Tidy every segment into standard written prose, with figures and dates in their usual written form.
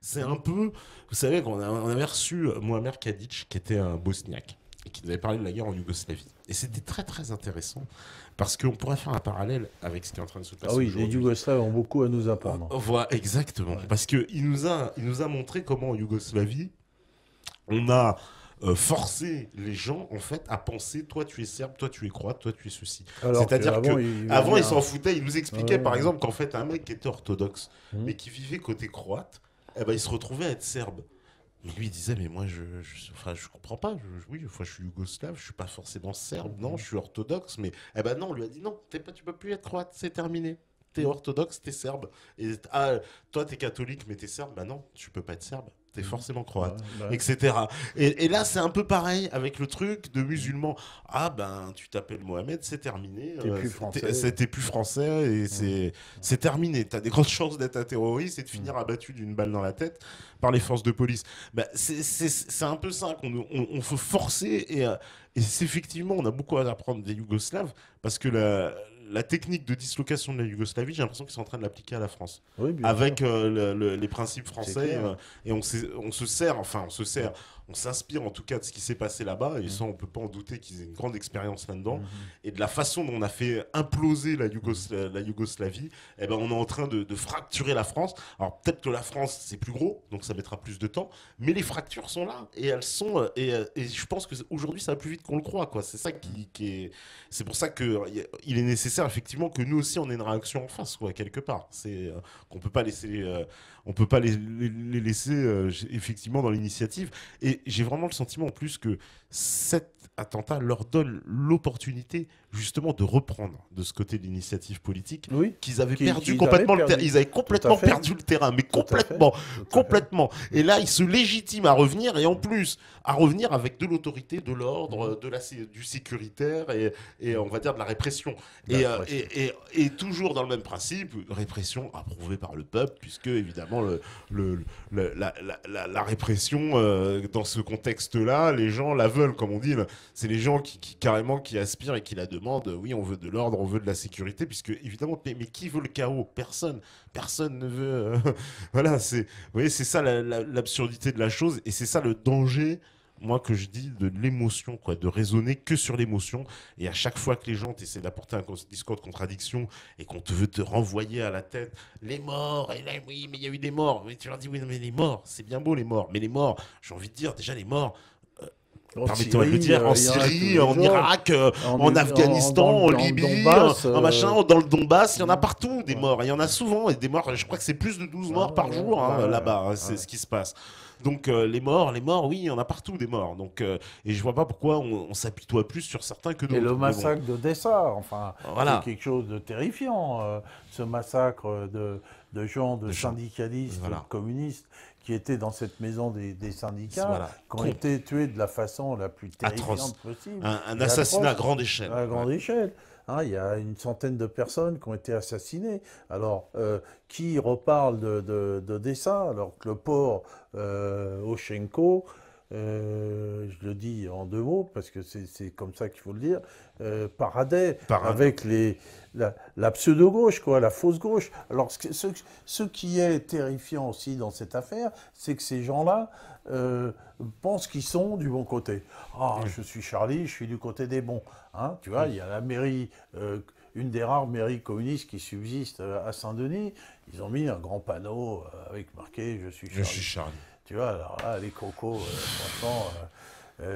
C'est un peu, vous savez, on avait reçu Muamer Kadic, qui était un Bosniaque, et qui nous avait parlé de la guerre en Yougoslavie. Et c'était très très intéressant, parce qu'on pourrait faire un parallèle avec ce qui est en train de se Ah passer oui, les aujourd'hui. Yougoslaves ont beaucoup à nous apprendre. Voilà, exactement. Ouais. Parce qu'il nous a montré comment en Yougoslavie, on a forcé les gens, en fait, à penser, toi tu es serbe, toi tu es croate, toi tu es ceci. Alors C'est-à-dire qu'avant, que il veut avant ils dire. s'en foutaient, ils nous expliquaient, par exemple, qu'en fait, un mec qui était orthodoxe, Hmm. mais qui vivait côté croate, eh ben, il se retrouvait à être serbe. Mais lui, il disait, mais moi, enfin, je comprends pas. Oui, enfin, je suis yougoslave, je suis pas forcément serbe, non, je suis orthodoxe. Mais, eh ben non, on lui a dit, non, tu peux plus être croate, c'est terminé. T'es orthodoxe, t'es serbe. Et toi, t'es catholique, mais t'es serbe. Bah non, tu peux pas être serbe. T'es Hmm. forcément Ouais, croate, ouais. etc. Et là, c'est un peu pareil avec le truc de musulman. Ah ben, tu t'appelles Mohamed, c'est terminé. T'es plus français. T'es plus français et Hmm. c'est terminé. T'as des grandes chances d'être un terroriste et de Hmm. finir abattu d'une balle dans la tête par les forces de police. Bah, c'est un peu ça qu'on faut forcer et c'est effectivement, on a beaucoup à apprendre des Yougoslaves parce que la technique de dislocation de la Yougoslavie, j'ai l'impression qu'ils sont en train de l'appliquer à la France. Oui, bien sûr. Avec les principes C'est français clair. et on se sert, enfin on se sert, on s'inspire en tout cas de ce qui s'est passé là-bas et Hmm. ça on peut pas en douter qu'ils aient une grande expérience là-dedans Hmm. et de la façon dont on a fait imploser Hmm. la Yougoslavie, eh ben on est en train de fracturer la France. Alors peut-être que la France c'est plus gros donc ça mettra plus de temps, mais les fractures sont là et elles sont et je pense que aujourd'hui ça va plus vite qu'on le croit quoi. C'est ça qui est, c'est pour ça que il est nécessaire effectivement que nous aussi on ait une réaction en face quoi quelque part. C'est qu'on peut pas laisser on peut pas les laisser effectivement dans l'initiative et j'ai vraiment le sentiment en plus que cet attentat leur donne l'opportunité justement de reprendre de ce côté de l'initiative politique Oui, qu'ils avaient perdu qu'ils avaient complètement le terrain. perdu. Ils avaient Tout à complètement fait. perdu le terrain, mais Tout à fait. complètement, Tout à fait. complètement. Et là, ils se légitiment à revenir et en plus à revenir avec de l'autorité, de Hmm. l'ordre, du sécuritaire et on va dire de la répression. La pression. Et toujours dans le même principe, répression approuvée par le peuple, puisque évidemment la répression dans ce contexte-là, les gens la veulent, comme on dit. C'est les gens carrément qui aspirent et qui la demandent. Oui, on veut de l'ordre, on veut de la sécurité, puisque évidemment, mais qui veut le chaos? Personne. Personne ne veut. Voilà, vous voyez, c'est ça l'absurdité de la chose et c'est ça le danger. Moi, que je dis de l'émotion, quoi, de raisonner que sur l'émotion. Et à chaque fois que les gens essaient d'apporter un discours de contradiction et qu'on te veut te renvoyer à la tête les morts, et là, oui, mais il y a eu des morts. Mais tu leur dis, oui, non, mais les morts, c'est bien beau les morts. Mais les morts, j'ai envie de dire, déjà les morts, En permettez-moi de le Syrie, dire, en il y en a tous Syrie, les en jours. Irak, en Dans, Afghanistan, en dans le Libye, Donbass. en machin, dans le Donbass, il y en a Hmm. partout des Ouais. morts. Et il y en a souvent, et des morts, je crois que c'est plus de 12 Ah, morts par ouais, jour bah hein, ouais, là-bas, hein, c'est ouais. ce qui se passe. Donc les morts, oui, il y en a partout des morts. Donc, et je vois pas pourquoi on s'apitoie plus sur certains que Et le d'autres. Mais bon, massacre d'Odessa, enfin, c'est voilà, quelque chose de terrifiant, ce massacre de gens, de de gens. syndicalistes, de Voilà, communistes qui étaient dans cette maison des syndicats, voilà, qui ont été tués de la façon la plus atroce. terrifiante possible Un et assassinat à atroce, grande échelle. à Ouais. grande échelle. Hein, il y a une centaine de personnes qui ont été assassinées. Alors, qui reparle d'Odessa alors que le port Oshenko, je le dis en deux mots parce que c'est comme ça qu'il faut le dire, paradait Par avec la pseudo-gauche, quoi, la fausse gauche. Alors ce qui est terrifiant aussi dans cette affaire, c'est que ces gens-là pensent qu'ils sont du bon côté. Ah, je suis Charlie, je suis du côté des bons. Hein, tu vois, il y a la mairie, une des rares mairies communistes qui subsistent à Saint-Denis. Ils ont mis un grand panneau avec marqué « Je suis Je suis Charlie ». Charlie. Tu vois, alors là, les cocos, franchement,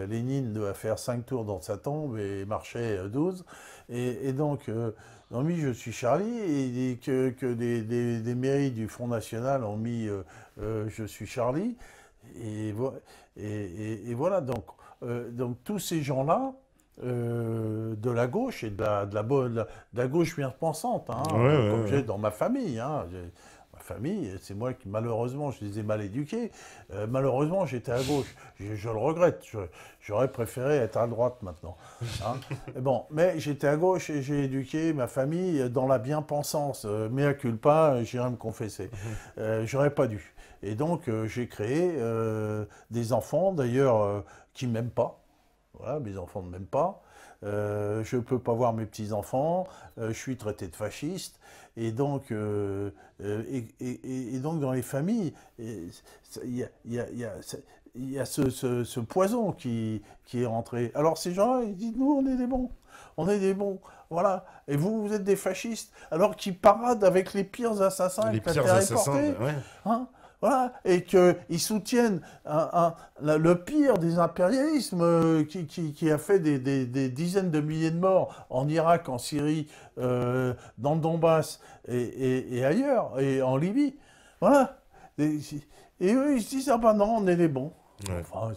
Lénine doit faire 5 tours dans sa tombe et marcher 12. Et donc, ont mis Je suis Charlie, et que des mairies du Front National ont mis Je suis Charlie. Et, et voilà, donc tous ces gens-là, de la gauche et de la gauche bien pensante, hein, Ouais, ouais, comme ouais. j'ai dans ma famille. Hein, ma famille, c'est moi qui, malheureusement, je les ai mal éduqués. Malheureusement, j'étais à gauche. Je le regrette. J'aurais préféré être à droite maintenant. Hein. Bon, mais j'étais à gauche et j'ai éduqué ma famille dans la bien-pensance. Mea culpa, j'irai me confesser. J'aurais pas dû. Et donc, j'ai créé des enfants, d'ailleurs, qui m'aiment pas. Voilà, mes enfants ne m'aiment pas. Je ne peux pas voir mes petits-enfants. Je suis traité de fasciste. Et donc, et donc dans les familles, il y a, il y a- il y a- il y a ce poison qui est rentré. Alors ces gens-là, ils disent, nous, on est des bons. On est des bons. Voilà. Et vous, vous êtes des fascistes. Alors qu'ils paradent avec les pires assassins Les avec la pires terre est assassins, portée. ouais. Hein, voilà, et qu'ils soutiennent le pire des impérialismes qui a fait des dizaines de milliers de morts en Irak, en Syrie, dans le Donbass et ailleurs, et en Libye. Voilà. Et eux, ils se disent, ah ben non, on est les bons. Ouais. Enfin,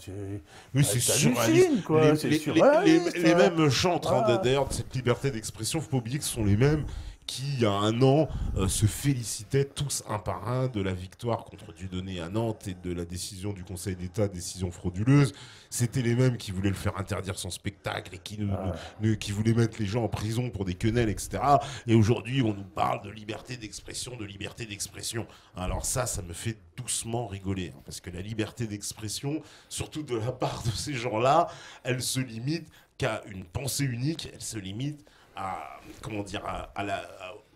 Oui, c'est surréaliste. t'hallucines, quoi, c'est surréaliste. Les mêmes chantres, hein, Voilà. d'ailleurs, de cette liberté d'expression, faut pas oublier que ce sont les mêmes qui, il y a un an, se félicitaient tous un par un de la victoire contre Dieudonné à Nantes et de la décision du Conseil d'État, décision frauduleuse. C'était les mêmes qui voulaient le faire interdire son spectacle et qui voulaient mettre les gens en prison pour des quenelles, etc. Et aujourd'hui, on nous parle de liberté d'expression, de liberté d'expression. Alors ça me fait doucement rigoler, hein, parce que la liberté d'expression, surtout de la part de ces gens-là, elle se limite qu'à une pensée unique, elle se limite à, comment dire,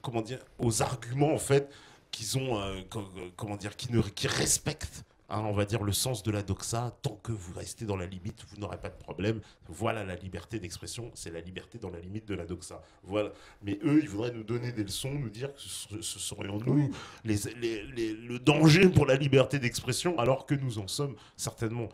comment dire, aux arguments en fait qu'ils ont, comment dire, qui respectent, hein, on va dire, le sens de la doxa. Tant que vous restez dans la limite, vous n'aurez pas de problème. Voilà la liberté d'expression, c'est la liberté dans la limite de la doxa. Voilà. Mais eux, ils voudraient nous donner des leçons, nous dire que ce serions nous Oui. le danger pour la liberté d'expression, alors que nous en sommes certainement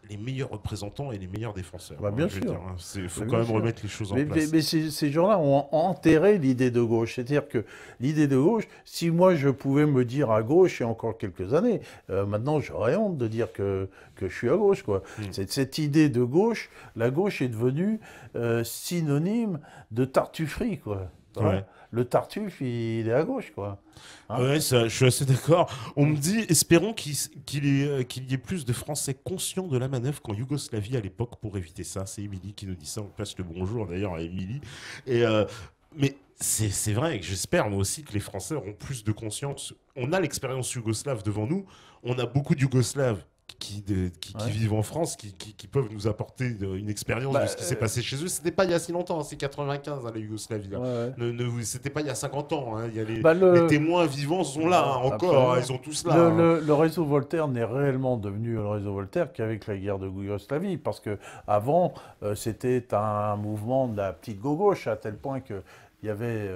les meilleurs représentants et les meilleurs défenseurs. Bah, bien Je veux sûr. dire, hein. Faut Bah, quand bien même sûr. remettre les choses en Mais, place. mais ces gens-là ont enterré l'idée de gauche. C'est-à-dire que l'idée de gauche, si moi je pouvais me dire à gauche il y a encore quelques années, maintenant j'aurais honte de dire que je suis à gauche, quoi. Cette idée de gauche, la gauche est devenue synonyme de tartufferie, quoi. Voilà. Ouais. Le tartuffe, il est à gauche, quoi. Hein. Ouais, ça, je suis assez d'accord. On me dit, espérons qu'il y ait plus de Français conscients de la manœuvre qu'en Yougoslavie à l'époque pour éviter ça. C'est Émilie qui nous dit ça. On passe le bonjour d'ailleurs à Émilie. Et mais c'est vrai que j'espère moi aussi que les Français auront plus de conscience. On a l'expérience yougoslave devant nous. On a beaucoup de Yougoslaves qui Ouais. vivent en France, qui peuvent nous apporter une expérience Bah, de ce qui s'est passé chez eux. C'était pas il y a si longtemps, hein, c'est 95 hein, la Yougoslavie. Là. Ouais, ouais. C'était pas il y a 50 ans. Hein. Il y a Bah, les témoins vivants sont là hein, encore. Absolument. Hein, ils sont tous là. Hein. Le réseau Voltaire n'est réellement devenu le réseau Voltaire qu'avec la guerre de Yougoslavie, parce que avant c'était un mouvement de la petite gauche à tel point que il y avait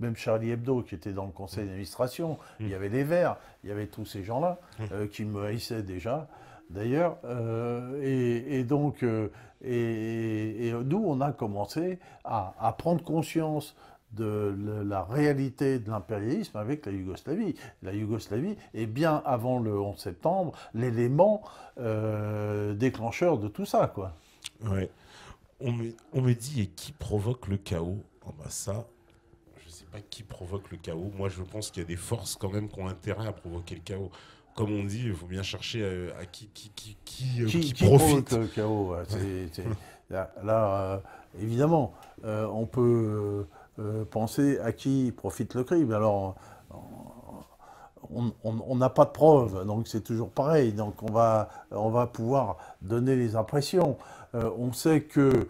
même Charlie Hebdo qui était dans le conseil d'administration, il y avait les Verts, il y avait tous ces gens-là qui me haïssaient déjà. D'ailleurs, et donc, et nous, on a commencé à prendre conscience de la réalité de l'impérialisme avec la Yougoslavie. La Yougoslavie est bien avant le 11 septembre l'élément déclencheur de tout ça, quoi. Ouais. On me dit, et qui provoque le chaos? Oh bah ça, je sais pas qui provoque le chaos. Moi, je pense qu'il y a des forces quand même qui ont intérêt à provoquer le chaos. Comme on dit, il faut bien chercher à qui provoque profite. le chaos? Là, évidemment, on peut penser à qui profite le crime. Alors, on n'a pas de preuves, donc c'est toujours pareil. Donc on va pouvoir donner les impressions. On sait que,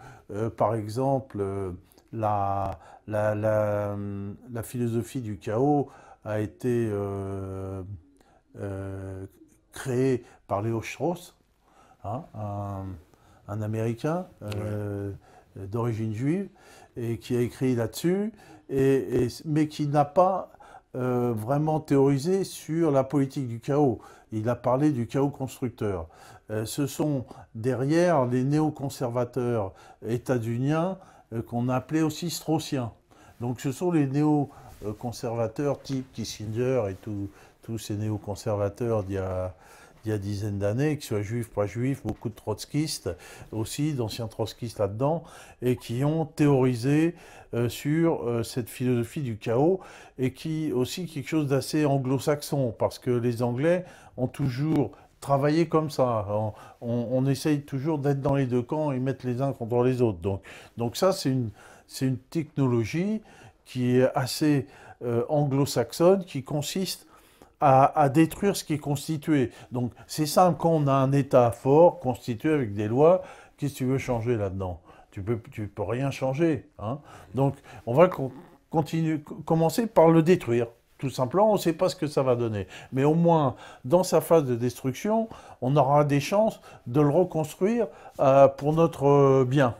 par exemple, la philosophie du chaos a été créée par Léo Strauss, hein, un Américain d'origine juive, et qui a écrit là-dessus, mais qui n'a pas vraiment théorisé sur la politique du chaos. Il a parlé du chaos constructeur. Ce sont derrière les néoconservateurs états-uniens qu'on appelait aussi straussiens. Donc ce sont les néoconservateurs type Kissinger et tous ces néoconservateurs d'il y a dizaines d'années, qu'ils soient juifs, pas juifs, beaucoup de trotskistes aussi, d'anciens trotskistes là-dedans, et qui ont théorisé sur cette philosophie du chaos, et qui aussi quelque chose d'assez anglo-saxon, parce que les Anglais ont toujours travaillé comme ça. On essaye toujours d'être dans les deux camps et mettre les uns contre les autres. Donc ça, c'est une technologie qui est assez anglo-saxonne, qui consiste à détruire ce qui est constitué. Donc c'est simple, quand on a un État fort, constitué avec des lois qu'est-ce que tu veux changer là-dedans? Tu peux rien changer, hein. Donc, on va commencer par le détruire. Tout simplement, on ne sait pas ce que ça va donner. Mais au moins, dans sa phase de destruction, on aura des chances de le reconstruire pour notre bien.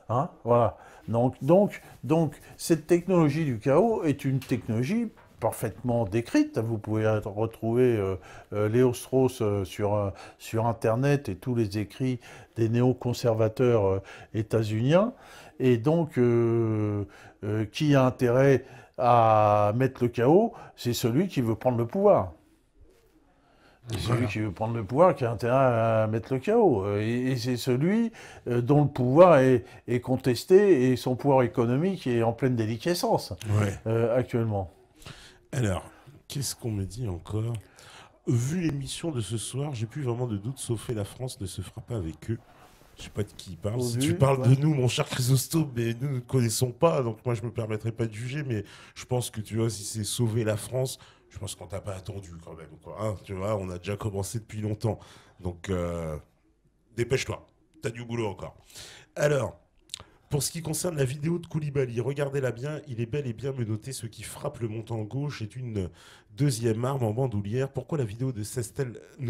Hein, voilà. Donc, cette technologie du chaos est une technologie parfaitement décrite. Vous pouvez retrouver Léo Strauss sur Internet et tous les écrits des néoconservateurs états-uniens. Et donc, qui a intérêt à mettre le chaos? C'est celui qui veut prendre le pouvoir. C'est celui qui veut prendre le pouvoir qui a intérêt à mettre le chaos. Et c'est celui dont le pouvoir est contesté et son pouvoir économique est en pleine déliquescence actuellement. Alors, qu'est-ce qu'on me dit encore? Vu l'émission de ce soir, j'ai plus vraiment de doute, sauf que la France ne se fera pas avec eux. Je sais pas de qui il parle. Si tu parles de nous, mon cher Chrysostome, mais nous ne connaissons pas, donc moi je me permettrai pas de juger, mais je pense que tu vois, si c'est sauver la France, je pense qu'on t'a pas attendu quand même, quoi. Hein, tu vois, on a déjà commencé depuis longtemps. Donc, dépêche-toi. T'as du boulot encore. Alors, pour ce qui concerne la vidéo de Koulibaly, regardez-la bien, il est bel et bien menotté. Ce qui frappe le montant gauche est une deuxième arme en bandoulière. Pourquoi la vidéo ne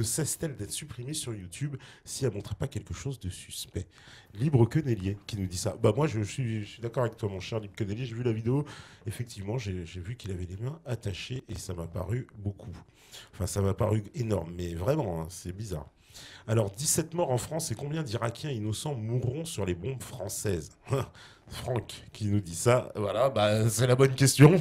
cesse-t-elle d'être supprimée sur YouTube si elle ne montre pas quelque chose de suspect? Libre Quenelier qui nous dit ça. Bah moi je suis d'accord avec toi mon cher Libre Quenelier, j'ai vu la vidéo, effectivement j'ai vu qu'il avait les mains attachées et ça m'a paru beaucoup. Enfin ça m'a paru énorme, mais vraiment hein, c'est bizarre. Alors, 17 morts en France et combien d'Irakiens innocents mourront sur les bombes françaises? Franck qui nous dit ça, voilà, bah, c'est la bonne question.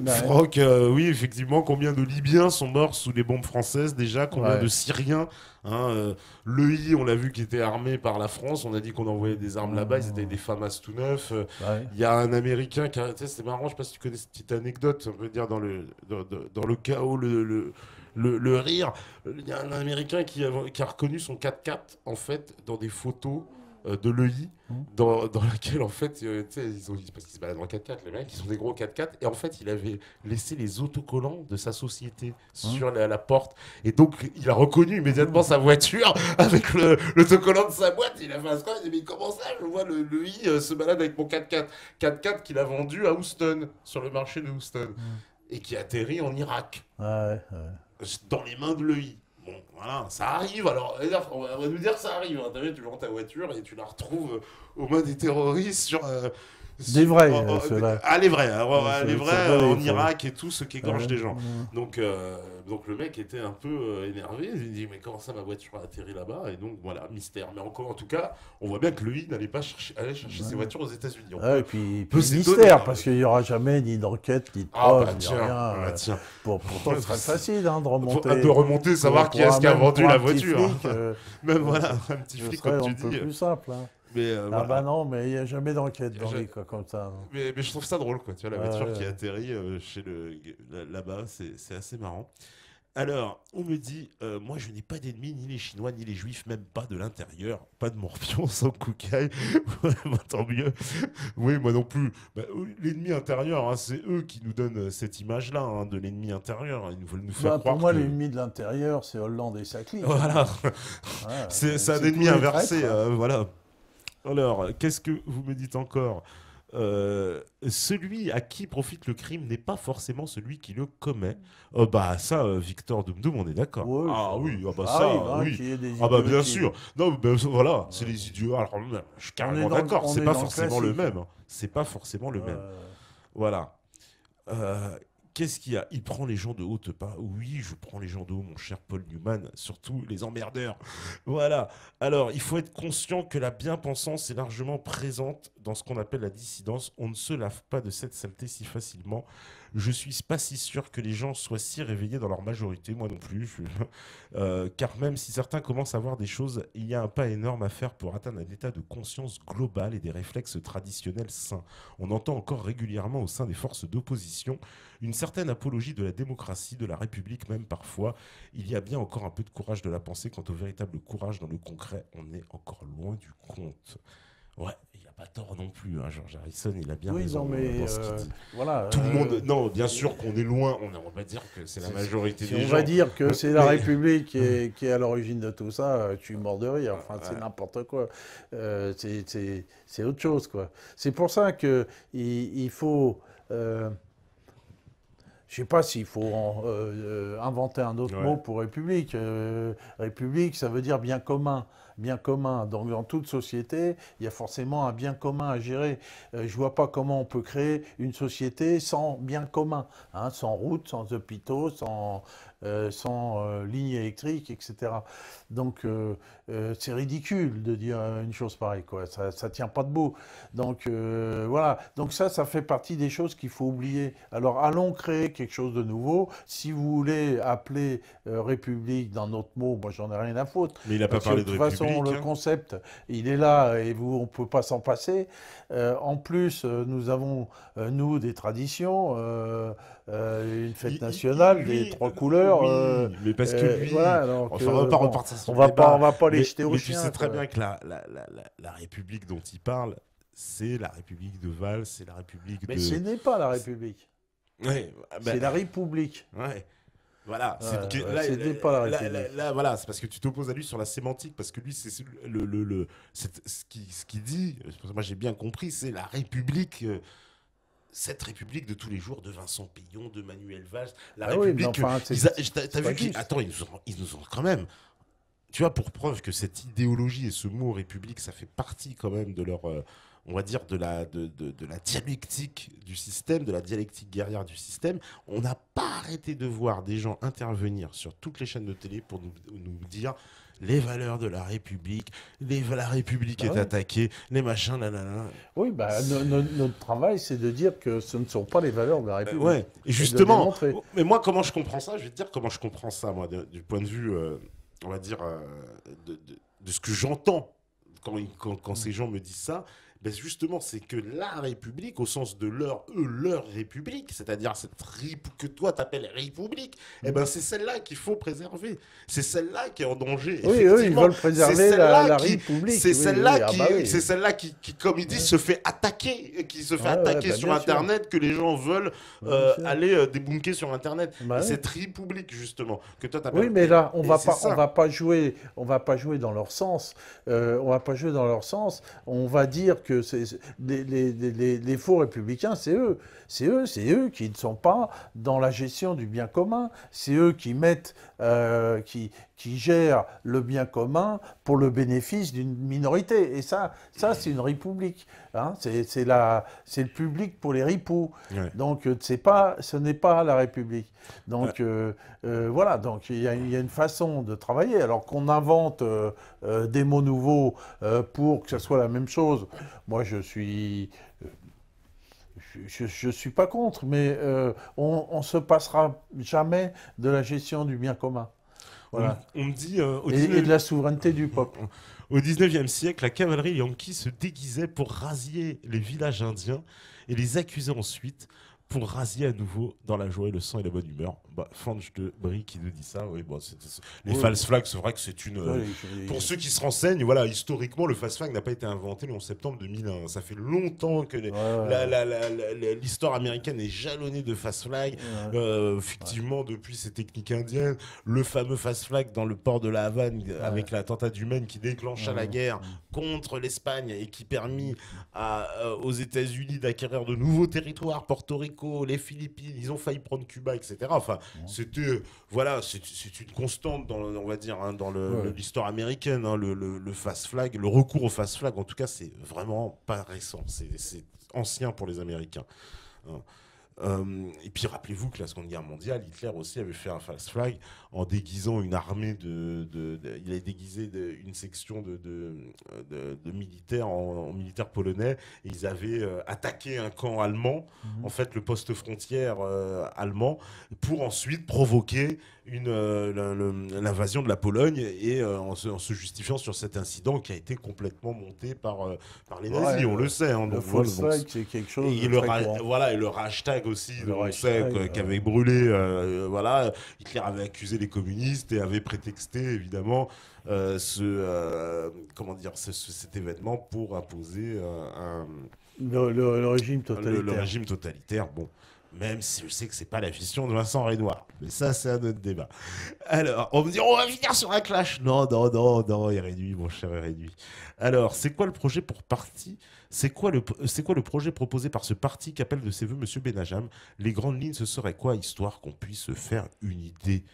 Franck, oui, effectivement, combien de Libyens sont morts sous les bombes françaises déjà? Combien de Syriens hein, l'EI, on l'a vu, qui était armé par la France, on a dit qu'on envoyait des armes là-bas, ils étaient des FAMAS tout neufs. Il y a un Américain qui a, tu sais, c'est marrant, je sais pas si tu connais cette petite anecdote, on peut dire dans le chaos, le rire. Il y a un Américain qui a reconnu son 4x4 en fait dans des photos de l'EI dans laquelle en fait parce qu'ils se baladent en 4x4 les mecs, ils ont des gros 4x4 et en fait il avait laissé les autocollants de sa société sur la porte et donc il a reconnu immédiatement sa voiture avec l'autocollant de sa boîte. Il a fait un score, il a dit mais comment ça je vois l'EI se balade avec mon 4x4 qu'il a vendu à Houston sur le marché de Houston et qui atterrit en Irak dans les mains de l'EI. Bon, voilà, ça arrive. Alors, on va nous dire que ça arrive. Hein. Tu vends ta voiture et tu la retrouves aux mains des terroristes des vrais, ceux-là. Ah, les vrais. Les vrais en Irak et tout, ceux qui égorgent des gens. Donc le mec était un peu énervé. Il dit mais comment ça ma voiture a atterri là-bas? Et donc voilà, mystère. Mais encore en tout cas, on voit bien que l'EI n'allait pas chercher ses voitures aux États-Unis. Et puis mystère parce qu'il n'y aura jamais ni d'enquête ni de preuve, ni rien. Pourtant, ce serait facile hein, de remonter. De remonter, savoir qui est-ce qui a vendu la voiture. Même voilà, un petit flic comme tu dis. C'est un peu plus simple. Bah non, mais il n'y a jamais d'enquête dans les cas comme ça. Mais je trouve ça drôle, quoi. Tu vois, la voiture qui atterrit là-bas, c'est assez marrant. Alors, on me dit, moi je n'ai pas d'ennemis, ni les Chinois, ni les Juifs, même pas de l'intérieur. Pas de morpion sans Koukaï. Tant mieux. Oui, moi non plus. Bah, l'ennemi intérieur, hein, c'est eux qui nous donnent cette image-là hein, de l'ennemi intérieur. Ils veulent nous faire croire pour moi, l'ennemi de l'intérieur, c'est Hollande et sa clique. Voilà. C'est un ennemi inversé. Voilà. Alors, qu'est-ce que vous me dites encore? Celui à qui profite le crime n'est pas forcément celui qui le commet. Bah ça, Victor Doum, on est d'accord. Ouais, oui, ça, oui. Bien sûr. Non, voilà, c'est les idiots. Alors, je suis carrément d'accord. C'est pas forcément le même. C'est pas forcément le même. Voilà. Qu'est-ce qu'il y a? Il prend les gens de haut pas? Oui, je prends les gens de haut, mon cher Paul Newman, surtout les emmerdeurs. Voilà. Alors, il faut être conscient que la bien-pensance est largement présente dans ce qu'on appelle la dissidence. On ne se lave pas de cette saleté si facilement. Je suis pas si sûr que les gens soient si réveillés dans leur majorité, moi non plus. Car même si certains commencent à voir des choses, il y a un pas énorme à faire pour atteindre un état de conscience globale et des réflexes traditionnels sains. On entend encore régulièrement au sein des forces d'opposition une certaine apologie de la démocratie, de la République même parfois. Il y a bien encore un peu de courage de la pensée. Quant au véritable courage dans le concret, on est encore loin du compte. Ouais, il n'a pas tort non plus, hein. George Harrison, il a bien Oui, raison non, mais dans ce qu'il dit. voilà. Tout le monde, non, bien sûr qu'on est loin, on va dire que c'est la majorité Si des on gens. va dire que c'est la Mais- République qui est à l'origine de tout ça, je suis mort de rire. Enfin, c'est Ouais. n'importe quoi. C'est autre chose, quoi. C'est pour ça que il faut. Je ne sais pas s'il faut inventer un autre Ouais. mot pour République. République, ça veut dire bien commun. Bien commun. Donc, dans toute société, il y a forcément un bien commun à gérer. Je ne vois pas comment on peut créer une société sans bien commun, hein, sans route, sans hôpitaux, sans lignes électriques, etc. Donc, c'est ridicule de dire une chose pareille, quoi. Ça ne tient pas debout. Donc, voilà. Donc, ça fait partie des choses qu'il faut oublier. Alors, allons créer quelque chose de nouveau. Si vous voulez appeler République d'un autre mot, moi, j'en ai rien à foutre. Mais il n'a pas Parce que parlé de de toute façon, République. le Hein. concept, il est là et on ne peut pas s'en passer. En plus, nous avons, nous, des traditions, une fête nationale, des Lui, trois couleurs. oui, mais parce que lui, Voilà, donc, enfin, on va pas bon, repartir sur on le va pas, débat, on va pas les jeter aux mais tu chiens, sais très quoi. bien que la République dont il parle, c'est la République de Valls, c'est la République Mais de... ce n'est pas la République, Ouais, c'est la République. ouais. Voilà, Ce n'est pas la République. là, voilà, c'est parce que tu t'opposes à lui sur la sémantique, parce que lui, c'est ce qu'il dit, moi j'ai bien compris, c'est la République, cette République de tous les jours de Vincent Payon, de Manuel Valls, la Ah oui, mais République, enfin, t'as pas vu qu'ils, juste. attends, ils nous ont quand même, tu vois, pour preuve que cette idéologie et ce mot République, ça fait partie quand même de leur, on va dire, de la dialectique du système, de la dialectique guerrière du système. On n'a pas arrêté de voir des gens intervenir sur toutes les chaînes de télé pour nous dire les valeurs de la République, la République Bah est ouais. attaquée, les machins, là, là, là. Oui, bah, notre travail, c'est de dire que ce ne sont pas les valeurs de la République. Ouais, et Et de justement, démontrer. mais moi, comment je comprends ça? Je vais te dire comment je comprends ça, moi, du point de vue, on va dire, de ce que j'entends quand ces gens me disent ça. Ben justement, c'est que la République, au sens de leur République, c'est-à-dire cette que toi t'appelles République, eh ben c'est celle-là qu'il faut préserver. C'est celle-là qui est en danger. Oui, eux, ils Effectivement, veulent c'est préserver celle-là la qui, République. c'est Oui, celle-là oui, ah qui, bah oui. c'est celle-là qui, comme ils disent, se fait attaquer, qui se fait Ouais, ouais, attaquer bah, sur bien sûr. Internet, que les gens veulent Bien sûr. aller débunker sur Internet. Bah Et oui. cette République justement que toi t'appelles. Oui, mais là, et c'est ça. on va pas jouer dans leur sens. On va pas jouer dans leur sens. On va dire que les faux républicains, c'est eux qui ne sont pas dans la gestion du bien commun. C'est eux qui mettent, qui gèrent le bien commun pour le bénéfice d'une minorité. Et ça, c'est une république. Hein. C'est le public pour les ripoux. Ouais. Donc, ce n'est pas la République. Donc, voilà, donc il y a une façon de travailler. Alors qu'on invente des mots nouveaux pour que ce soit la même chose, moi je suis pas contre, mais on se passera jamais de la gestion du bien commun. Voilà. On me dit Et de la souveraineté du peuple. Au 19e siècle, la cavalerie yankee se déguisait pour rasier les villages indiens et les accusait ensuite pour rasier à nouveau dans la joie et le sang et la bonne humeur. Bah, Fange de Brie qui nous dit ça. Oui, bon, les Oui. false flags, c'est vrai que c'est une... Ouais, Pour ceux qui se renseignent, voilà, historiquement, le false flag n'a pas été inventé le 11 septembre 2001. Ça fait longtemps que l'histoire américaine est jalonnée de false flag. Effectivement, depuis ces techniques indiennes, le fameux false flag dans le port de la Havane avec l'attentat du Maine qui déclencha la guerre contre l'Espagne et qui permit aux États-Unis d'acquérir de nouveaux territoires, Porto Rico, les Philippines, ils ont failli prendre Cuba, etc. Enfin, c'était, voilà, c'est une constante dans, on va dire, hein, dans l'histoire américaine, hein, le fast flag, le recours au fast flag, en tout cas, c'est vraiment pas récent, c'est ancien pour les Américains. Hein. Et puis rappelez-vous que la Seconde Guerre mondiale, Hitler aussi avait fait un false flag en déguisant une armée il avait déguisé une section de militaires en militaires polonais et ils avaient attaqué un camp allemand, en fait le poste frontière allemand, pour ensuite provoquer l'invasion de la Pologne et en se justifiant sur cet incident qui a été complètement monté par les nazis, Ouais, on le sait. Hein, le donc, voilà, false flag, c'est quelque chose et de très courant. voilà, et le hashtag aussi, Le on sait hashtag, qu'avait brûlé, voilà, Hitler avait accusé les communistes et avait prétexté évidemment comment dire, cet événement pour imposer le régime le totalitaire. régime totalitaire. Bon, même si je sais que c'est pas la vision de Vincent Renoir, mais ça c'est un autre débat. Alors, on me dit on va finir sur un clash. Non, non, non, non, Réduit, mon cher Réduit. Alors, c'est quoi le projet pour parti? C'est quoi le projet proposé par ce parti qu'appelle de ses voeux Monsieur Benajam? Les grandes lignes, ce serait quoi, histoire qu'on puisse se faire une idée?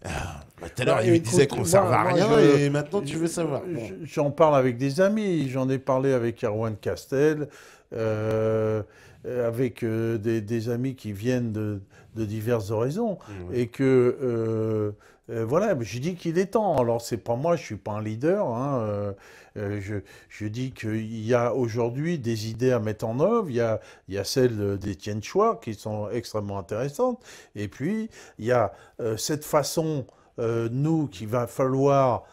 Tout à l'heure, il disait qu'on ne servait à rien et maintenant tu veux savoir. Bon. J'en parle avec des amis, j'en ai parlé avec Erwan Castel, avec des amis qui viennent de diverses horizons. Et que, voilà, j'ai dit qu'il est temps. Alors, c'est pas moi, je suis pas un leader. Hein, je dis qu'il y a aujourd'hui des idées à mettre en œuvre. Il y a celles d'Étienne Chouard qui sont extrêmement intéressantes. Et puis, il y a cette façon, nous, qu'il va falloir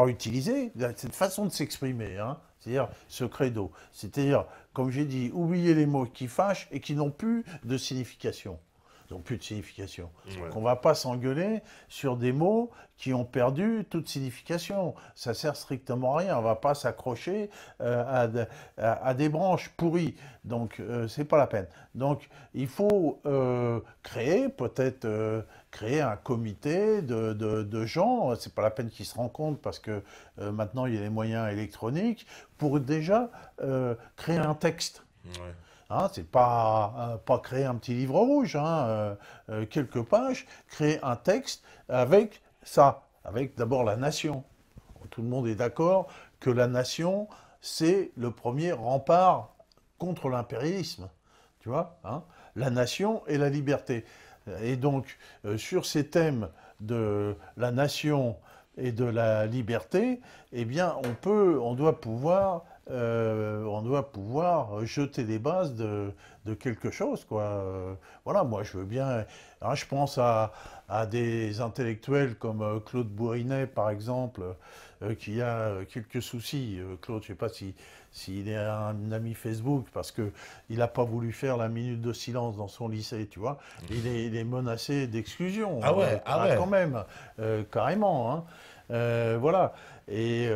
utiliser, cette façon de s'exprimer, hein, c'est-à-dire ce credo. C'est-à-dire, comme j'ai dit, oublier les mots qui fâchent et qui n'ont plus de signification. Ils n'ont plus de signification. Ouais. On ne va pas s'engueuler sur des mots qui ont perdu toute signification. Ça sert strictement à rien. On ne va pas s'accrocher à des branches pourries. Donc, c'est pas la peine. Donc, il faut peut-être créer un comité de gens. C'est pas la peine qu'ils se rencontrent parce que maintenant, il y a les moyens électroniques pour déjà créer un texte. Ouais. Hein, c'est pas créer un petit livre rouge, hein, quelques pages, créer un texte avec ça, avec d'abord la nation. Tout le monde est d'accord que la nation, c'est le premier rempart contre l'impérialisme, tu vois, hein, la nation et la liberté. Et donc, sur ces thèmes de la nation et de la liberté, eh bien, on doit pouvoir jeter les bases de quelque chose, quoi. Voilà, moi je veux bien. Hein, je pense à des intellectuels comme Claude Bourrinet, par exemple, qui a quelques soucis. Claude, je ne sais pas s'il est un ami Facebook, parce qu'il n'a pas voulu faire la minute de silence dans son lycée, tu vois. Il est menacé d'exclusion. Ah ouais, quand même, carrément. Hein. Voilà. Et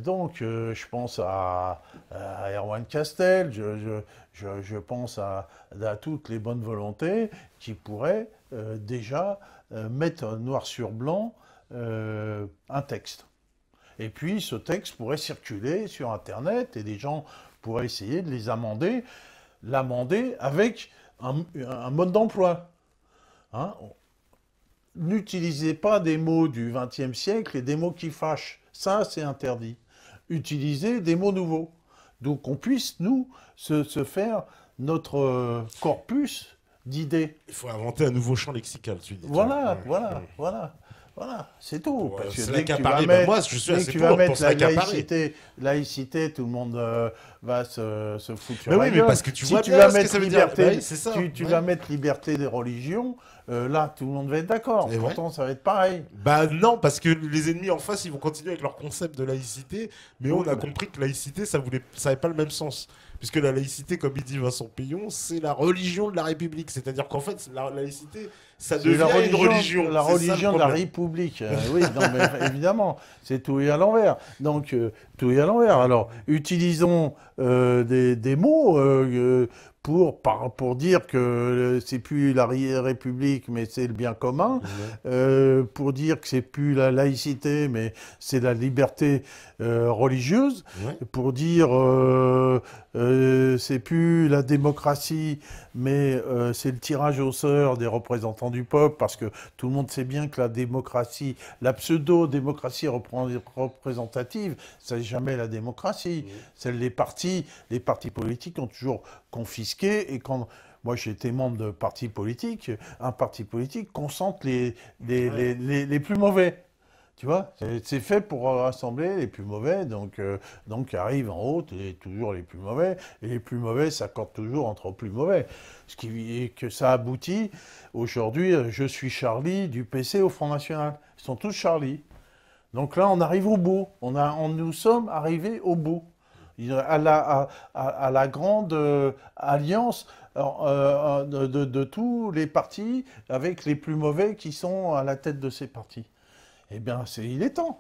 donc, je pense à Erwan Castel, je pense à toutes les bonnes volontés qui pourraient déjà mettre noir sur blanc un texte. Et puis, ce texte pourrait circuler sur Internet et des gens pourraient essayer de l'amender avec un mode d'emploi. Hein? N'utilisez pas des mots du XXe siècle et des mots qui fâchent. Ça, c'est interdit. Utilisez des mots nouveaux. Donc, qu'on puisse, nous, se faire notre corpus d'idées. Il faut inventer un nouveau champ lexical, tu dis. Voilà, Ouais. voilà, c'est tout. Pour, Parce que c'est dès que tu vas l'accaparer. mettre, Moi, je suis dès que assez tu pour vas mettre la s'accaparer. laïcité, tout le monde va se foutre sur Mais la oui, mais gueule. parce que tu Si vois tu bien vas ce que mettre ça veut dire. liberté, Bah oui, c'est ça. tu Ouais. vas mettre liberté des religions, là, tout le monde va être d'accord. Et Pourtant, ça va être pareil. Bah non, parce que les ennemis en face, ils vont continuer avec leur concept de laïcité, mais on a compris que laïcité, ça n'avait pas le même sens. Puisque la laïcité, comme il dit Vincent Payon, c'est la religion de la République. C'est-à-dire qu'en fait, la laïcité, ça devient une religion. La C'est ça, religion le de la problème. République. Oui, non, mais évidemment, c'est tout et à l'envers. Donc, tout et à l'envers. Alors, utilisons des mots pour dire que c'est plus la République, mais c'est le bien commun. Pour dire que c'est plus la laïcité, mais c'est la liberté religieuse. Ouais. Pour dire c'est plus la démocratie, mais c'est le tirage au sort des représentants du peuple, parce que tout le monde sait bien que la démocratie, la pseudo-démocratie représentative, c'est jamais la démocratie. Celle des partis politiques ont toujours confisqué, et quand moi j'ai été membre de parti politique, un parti politique concentre les plus mauvais. Tu vois, c'est fait pour rassembler les plus mauvais, donc arrivent en haut toujours les plus mauvais, et les plus mauvais s'accordent toujours entre plus mauvais. Ce qui est que ça aboutit, aujourd'hui, je suis Charlie du PC au Front National. Ils sont tous Charlie. Donc là, on arrive au bout. Nous sommes arrivés au bout. À la grande alliance de tous les partis, avec les plus mauvais qui sont à la tête de ces partis. Eh bien, il est temps.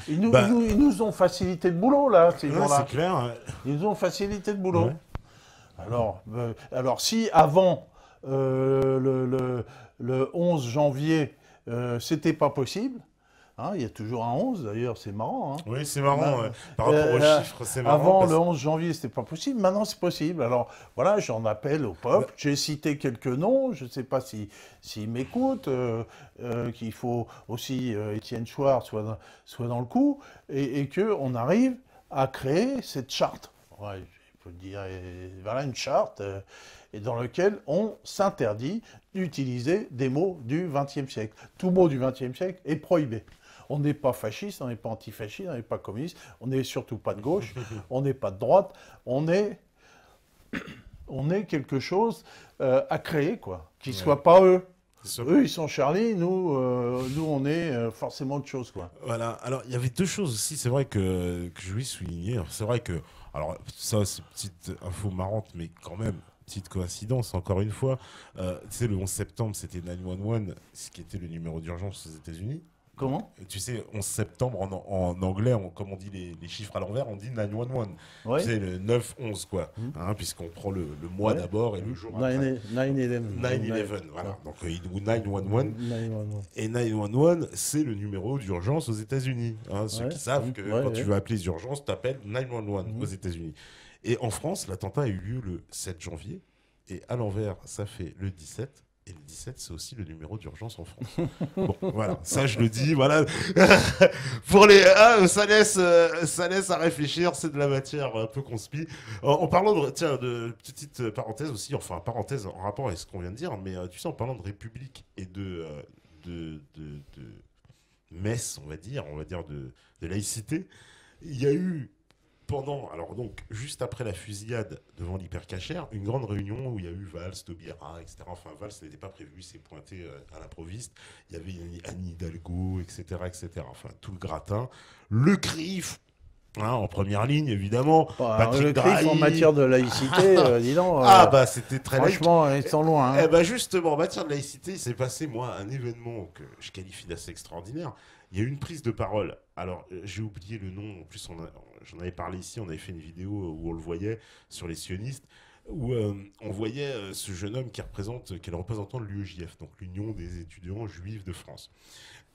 Ils nous ont facilité le boulot, là, ces gens-là. C'est clair. Ils nous ont facilité le boulot. Ouais. Alors, si avant le 11 janvier, c'était pas possible, hein, il y a toujours un 11 d'ailleurs, c'est marrant. Hein. Oui, c'est marrant. Par rapport aux chiffres, c'est marrant. Avant le 11 janvier, c'était pas possible. Maintenant, c'est possible. Alors voilà, j'en appelle au peuple. J'ai cité quelques noms. Je ne sais pas s'ils m'écoutent. Qu'il faut aussi Étienne Chouard soit dans le coup et qu'on arrive à créer cette charte. Ouais, il faut dire, voilà une charte et dans laquelle on s'interdit d'utiliser des mots du XXe siècle. Tout mot du XXe siècle est prohibé. On n'est pas fasciste, on n'est pas antifasciste, on n'est pas communiste, on n'est surtout pas de gauche, on n'est pas de droite, on est quelque chose à créer, quoi, qui ne soit pas eux. Eux, ils sont Charlie, nous on est forcément autre chose, quoi. Voilà, alors il y avait deux choses aussi, c'est vrai que je voulais souligner. C'est vrai que, alors ça c'est une petite info marrante, mais quand même, petite coïncidence, encore une fois. Tu sais, le 11 septembre, c'était 911, ce qui était le numéro d'urgence aux États-Unis. Comment ? Tu sais, 11 septembre, en anglais, comme on dit les chiffres à l'envers, on dit 911. Ouais. Tu sais, le 9-11, quoi. Hein, puisqu'on prend le mois d'abord et le jour après. 9/11. 9/11, voilà. Donc, ou 911. 9/11. Et 911, c'est le numéro d'urgence aux États-Unis. Hein, ceux qui savent que quand tu veux appeler les urgences, tu appelles 911 aux États-Unis. Et en France, l'attentat a eu lieu le 7 janvier. Et à l'envers, ça fait le 17. Et le 17, c'est aussi le numéro d'urgence en France. Bon, voilà, ça je le dis, voilà. Pour les, ça laisse à réfléchir, c'est de la matière un peu conspi. En parlant de petite parenthèse aussi, enfin parenthèse en rapport avec ce qu'on vient de dire, mais tu sais, en parlant de République et de messe, on va dire de laïcité, il y a eu alors donc, juste après la fusillade devant l'hypercachère, une grande réunion où il y a eu Valls, Taubira, etc. Enfin, Valls n'était pas prévu, c'est pointé à l'improviste. Il y avait Anne Hidalgo, etc., etc. Enfin, tout le gratin. Le CRIF, hein, en première ligne, évidemment. Le CRIF en matière de laïcité, dis donc. C'était très franchement, ils sont loin. Hein. Justement, en matière de laïcité, il s'est passé, moi, un événement que je qualifie d'assez extraordinaire. Il y a eu une prise de parole. Alors, j'ai oublié le nom. En plus, j'en avais parlé ici. On avait fait une vidéo où on le voyait sur les sionistes, où on voyait ce jeune homme qui est le représentant de l'UEJF, donc l'Union des étudiants juifs de France.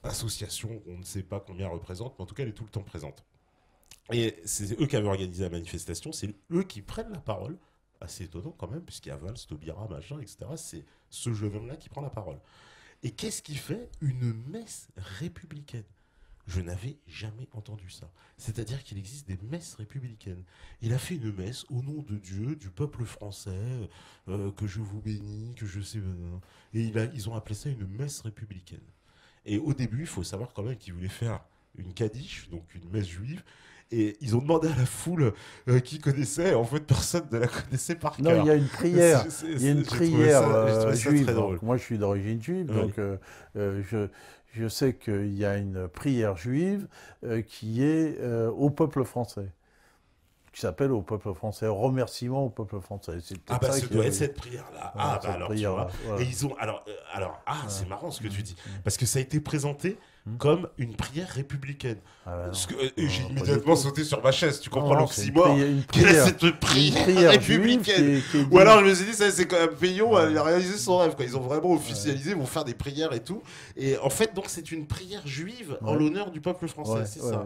Association, on ne sait pas combien elle représente, mais en tout cas, elle est tout le temps présente. Et c'est eux qui avaient organisé la manifestation. C'est eux qui prennent la parole. Assez étonnant quand même, puisqu'il y a Valls, Taubira, machin, etc. C'est ce jeune homme-là qui prend la parole. Et qu'est-ce qu'il fait ? Une messe républicaine. Je n'avais jamais entendu ça. C'est-à-dire qu'il existe des messes républicaines. Il a fait une messe au nom de Dieu, du peuple français, que je vous bénis, que je sais... Et ils ont appelé ça une messe républicaine. Et au début, il faut savoir quand même qu'il voulait faire une kaddish, donc une messe juive, et ils ont demandé à la foule qui connaissait, en fait personne ne la connaissait par cœur. Non, il y a une prière, juive. Donc, moi je suis d'origine juive, oui. donc je sais qu'il y a une prière juive qui est au peuple français, qui s'appelle au peuple français, remerciement au peuple français. Ça doit être cette prière-là. Alors, tu vois. Voilà. Et ils ont, c'est marrant ce que tu dis, parce que ça a été présenté comme une prière républicaine. J'ai immédiatement sauté sur ma chaise, tu comprends l'oxymore. Quelle est cette prière républicaine Ou alors je me suis dit, ça c'est quand même Payon, il a réalisé son rêve. Quoi. Ils ont vraiment officialisé, ils vont faire des prières et tout. Et en fait, donc c'est une prière juive en l'honneur du peuple français, c'est ça.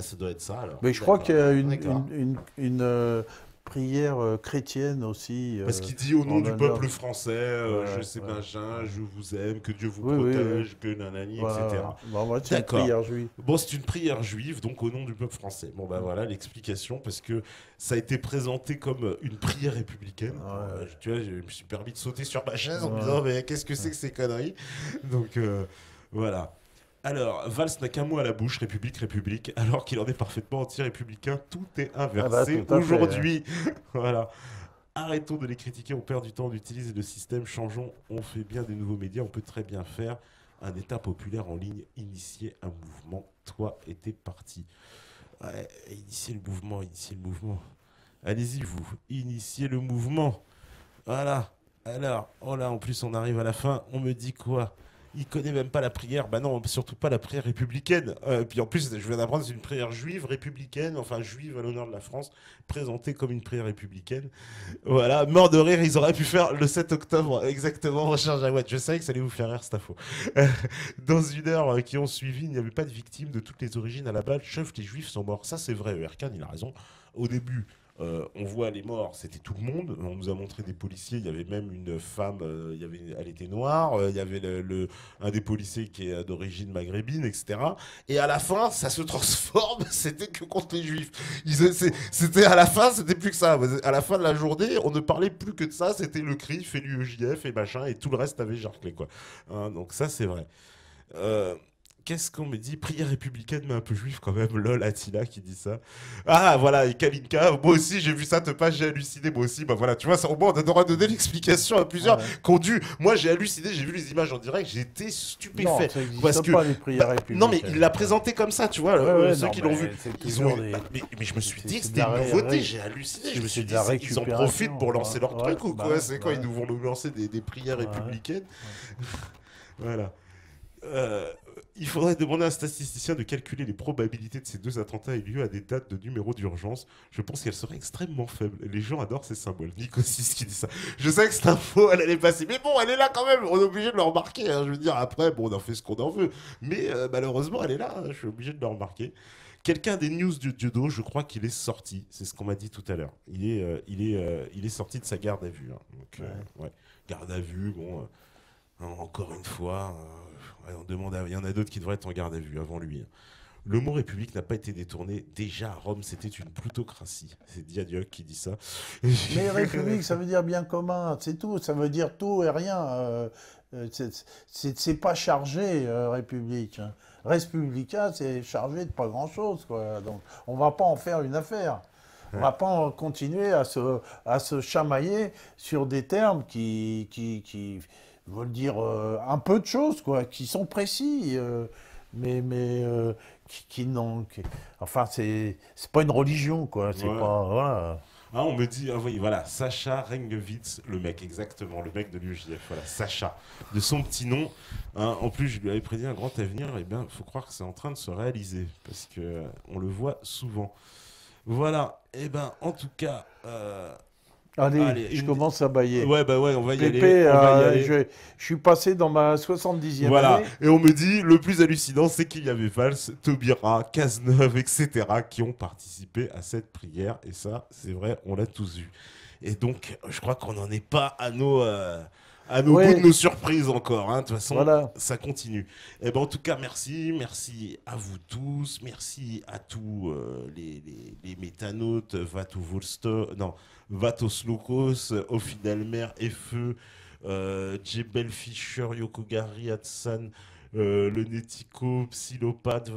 Ça doit être ça alors. Mais je crois qu'il y a une prière chrétienne aussi. Parce qu'il dit au nom du peuple français, je sais machin, je vous aime, que Dieu vous protège, que nanani, etc. C'est une prière juive. Bon, c'est une prière juive, donc au nom du peuple français. Bon, voilà l'explication, parce que ça a été présenté comme une prière républicaine. Tu vois, je me suis permis de sauter sur ma chaise en me disant, mais qu'est-ce que c'est que ces conneries ? Donc, voilà. Alors, Valls n'a qu'un mot à la bouche, République, République, alors qu'il en est parfaitement anti-républicain. Tout est Ah bah, inversé tout à fait, hein. aujourd'hui. Voilà. Arrêtons de les critiquer, on perd du temps, on utilise le système, changeons, on fait bien des nouveaux médias, on peut très bien faire un État populaire en ligne, initier un mouvement. Toi et tes partis. Ouais, initier le mouvement, initier le mouvement. Allez-y, vous, initiez le mouvement. Voilà. Alors, oh là, en plus, on arrive à la fin. On me dit quoi? Il connaît même pas la prière. Bah non, surtout pas la prière républicaine. Puis en plus, je viens d'apprendre, c'est une prière juive républicaine, enfin juive à l'honneur de la France, présentée comme une prière républicaine. Voilà, mort de rire, ils auraient pu faire le 7 octobre, exactement, recherche Jawad. Je savais que ça allait vous faire rire, cette info. Dans une heure qui ont suivi, il n'y avait pas de victimes de toutes les origines à la balle, sauf les juifs sont morts. Ça, c'est vrai, Erkan, il a raison. Au début, on voit les morts, c'était tout le monde. On nous a montré des policiers. Il y avait même une femme, elle était noire. Il y avait un des policiers qui est d'origine maghrébine, etc. Et à la fin, ça se transforme. C'était que contre les juifs. C'était à la fin, c'était plus que ça. À la fin de la journée, on ne parlait plus que de ça. C'était le CRIF et l'UEJF et machin, et tout le reste avait jarclé, quoi. Hein, donc ça, c'est vrai. Euh, Qu'est-ce qu'on me dit? Prière républicaine, mais un peu juif quand même. Lol, Attila qui dit ça. Ah, voilà, et Kalinka. Moi aussi, j'ai vu ça, te pas, j'ai halluciné. Moi aussi, bah voilà, tu vois, ça, au moins, on aura donné l'explication à plusieurs Ouais. qui ont dû. Moi, j'ai halluciné, j'ai vu les images en direct, j'ai été Non, stupéfait. ça Parce n'existe que. pas, les prières Non, mais républicaines. il l'a présenté comme ça, tu vois. Ouais, ouais, Ceux non, qui l'ont mais vu, c'est ils ont toujours eu. des- Mais je me suis dit que c'est c'était de une la nouveauté, j'ai halluciné. Je me suis c'est de dit, la ils en profitent pour lancer leur ouais, truc ou bah quoi? ouais, C'est quoi? bah Ils nous vont nous lancer des prières ouais, républicaines? ouais. Voilà. Euh, il faudrait demander à un statisticien de calculer les probabilités de ces deux attentats aient lieu à des dates de numéro d'urgence. Je pense qu'elles seraient extrêmement faibles. Les gens adorent ces symboles. Nicosis qui dit ça. Je sais que cette info, elle allait passer. Mais bon, elle est là quand même. On est obligé de le remarquer, hein. Je veux dire, après, bon, on en fait ce qu'on en veut. Mais malheureusement, elle est là, hein. Je suis obligé de le remarquer. Quelqu'un des news du Dieudo, je crois qu'il est sorti. C'est ce qu'on m'a dit tout à l'heure. Il est sorti de sa garde à vue, hein. Donc, ouais. Garde à vue, bon. Encore une fois, ouais, il y en a d'autres qui devraient être en garde à vue avant lui, hein. Le mot république n'a pas été détourné. Déjà, à Rome, c'était une plutocratie. C'est Diadoque qui dit ça. Mais république, ça veut dire bien commun, c'est tout. Ça veut dire tout et rien. C'est pas chargé, république, hein. Respublica, c'est chargé de pas grand-chose, quoi. Donc, on va pas en faire une affaire. On va pas continuer à se chamailler sur des termes qui veulent dire un peu de choses, quoi, qui sont précis, mais qui n'ont... enfin, c'est pas une religion, quoi. C'est Ouais. pas... Voilà. Ah, on me dit, ah oui, voilà, Sacha Rengovitz, le mec, exactement, le mec de l'UJF, voilà, Sacha, de son petit nom. Hein, en plus, je lui avais prédit un grand avenir, et bien, il faut croire que c'est en train de se réaliser, parce que on le voit souvent. Voilà, et ben, en tout cas, Allez, je une- commence à bailler. ouais, bah ouais, on va y aller. Pépé, On va y aller. je suis passé dans ma 70e Voilà, année. et on me dit, le plus hallucinant, c'est qu'il y avait Valls, Taubira, Cazeneuve, etc., qui ont participé à cette prière, et ça, c'est vrai, on l'a tous vu. Et donc, je crois qu'on n'en est pas à nos Ouais. goûts de nos surprises encore, hein. De toute façon, Voilà. ça continue. Et ben, en tout cas, merci à vous tous, merci à tous les métanautes, Vatos Locos, Ophinalmer, Feu, Jebel Fischer, Yokogari, Hatsan, le Netico, Psylopathe,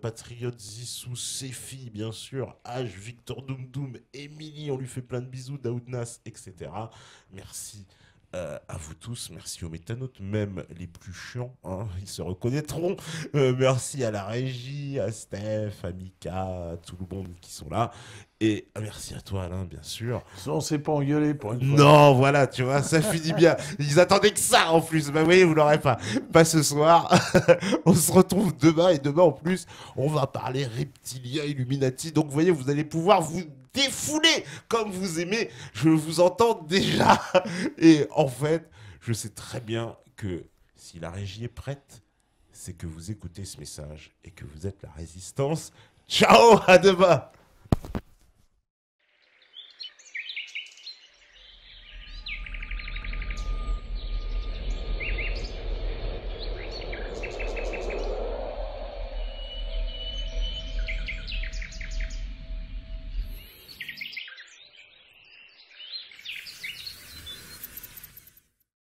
Patriote, Zissou, Sefi, bien sûr, H, Victor Doom Doom, Emily, on lui fait plein de bisous, Daoudnas, etc. Merci à vous tous, merci aux métanotes, même les plus chiants, hein, ils se reconnaîtront. Merci à la régie, à Steph, à Mika, à tout le monde qui sont là. Et merci à toi, Alain, bien sûr. On s'est pas engueulé pour une fois. Non, voilà, tu vois, ça finit bien. Ils attendaient que ça en plus. Bah oui, vous l'aurez pas. Pas ce soir. On se retrouve demain et demain en plus, on va parler reptilien, Illuminati. Donc vous voyez, vous allez pouvoir vous défouler comme vous aimez. Je vous entends déjà. Et en fait, je sais très bien que si la régie est prête, c'est que vous écoutez ce message et que vous êtes la résistance. Ciao, à demain.